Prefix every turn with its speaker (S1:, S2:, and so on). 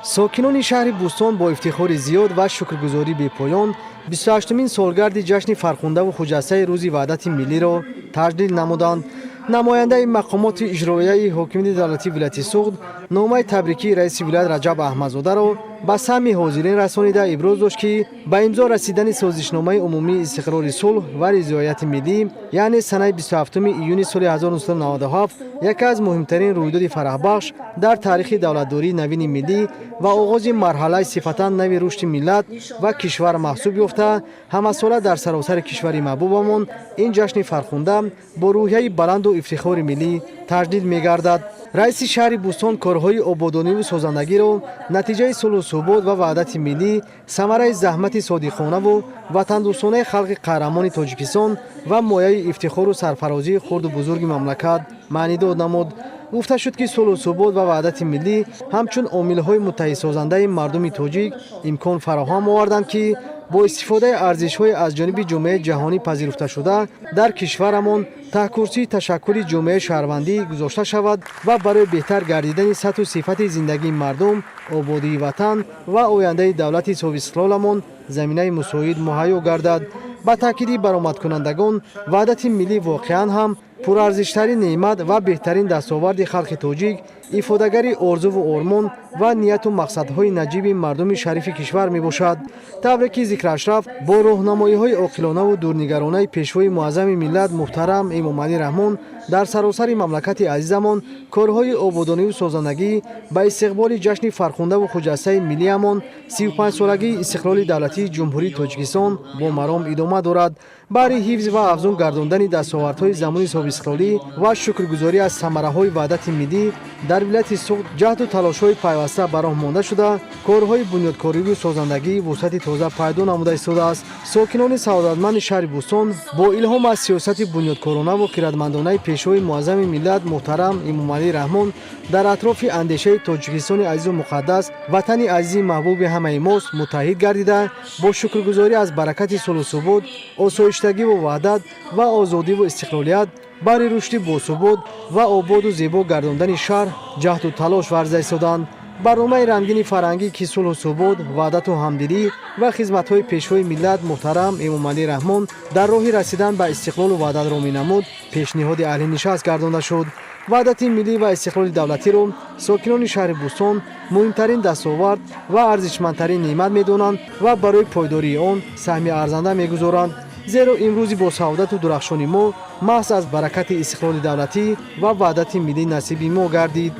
S1: ساکنان شهر بوستان با افتخار زیاد و شکرگزاری بی‌پایان 28مین سالگرد جشن فرخنده و خجسته روز وحدت ملی را تجلیل نمودند. نماینده مقامات اجرایی حاکمیت دولتی ولایت سوخت نامه تبریکی رئیس ولایت رجب احمدزاده را به سهم حاضرین رسانیده ابراز داشت که به امضا رسیدن سازشنامه عمومی استقرار صلح و رضایت ملی یعنی سنه 27 ایون سال 1997 یکی از مهمترین رویداد فرحبخش در تاریخ دولتداری نوین ملی و آغاز مرحله صفتا نوی رشد ملت و کشور محسوب یافته همساله در سراسر کشور محبوبمان این جشن فرخنده با روحیه بلند و افتخار ملی تجلیل می‌گردد. رئیس شهر بوستان کارهای آبادانی و سازندگی را نتیجه صلح و ثبات و وحدت ملی ثمره زحمت صادقانه و وطندوستانه خلق قهرمان تاجیکستان و مایه افتخار و سرفرازی خرد و بزرگ مملکت معنی داد نمود. گفته شد که صلح و ثبات و وحدت ملی همچون عامل‌های متحد سازنده مردم تاجیک امکان فراهم آوردند که با استفاده ارزش‌های از جانب جامعه جهانی پذیرفته شده در کشورمان تحکرسی تشکل جامعه شهروندی گذاشته شود و برای بهتر گردیدن سطح و صفت زندگی مردم، آبادی وطن و آینده دولت صاحب استقلالمان زمینه مساعد مهیا گردد. با تاکید برآمد کنندگان وحدت ملی واقعا هم پرارزشترین نعمت و بهترین دستاورد خلق تاجیک افادهگری آرزو و آرمان و نیت و مقصدهای نجیب مردم شریف کشور می باشد. تبریک ذکر اشرف با راهنمایی‌های عاقلانه و دورنگرانه پیشوای معظم ملت محترم امام علی رحمان در سراسر مملکت عزیزمان کارهای آبادانی و سازندگی به استقبال جشن فرخنده و خجسته ملیمان 35 سالگی استقلال دولتی جمهوری تاجیکستان با مرام ادامه دارد. برای حفظ و افزون گرداندن دستاوردهای زمان صاحب استقلالی و شکرگزاری از ثمره‌های وحدت ملی در ولایت سوخت جهد و تلاش‌های پیوسته به راه مانده شده کارهای بنیادکاری و سازندگی وسعت تازه پیدا نموده ایستاده است. ساکنان سعادتمند شهر بوستان با الهام از سیاست بنیادکارانه و خردمندانه پیشوای معظم ملت محترم امام علی رحمان در اطراف اندیشه تاجیکستان عزیز و مقدس وطن عزیز محبوب همه ماست متحد گردیده با شکرگزاری از برکت صلح و ثبات، آسایشتگی و وحدت و آزادی و استقلالیت برای رشد باثبات و آباد و زیبا گرداندن شهر جهد و تلاش ورزیده ایستادند. برنامه رنگین فرهنگی که صلح و ثبات، وحدت و همدلی و خدمت‌های پیشوای ملت محترم امام علی رحمان در راه رسیدن به استقلال و وحدت را می‌نمود پیشنهاد اهل نشست گردانده شد. وحدت ملی و استقلال دولتی را ساکنان شهر بوستان مهمترین دستاورد و ارزشمندترین نعمت می‌دانند و برای پایداری آن سهم ارزنده می‌گذارند. زیرا امروز با سعادت و درخشان ما محض از برکت استقلال دولتی و وحدت ملی نصیب ما گردید.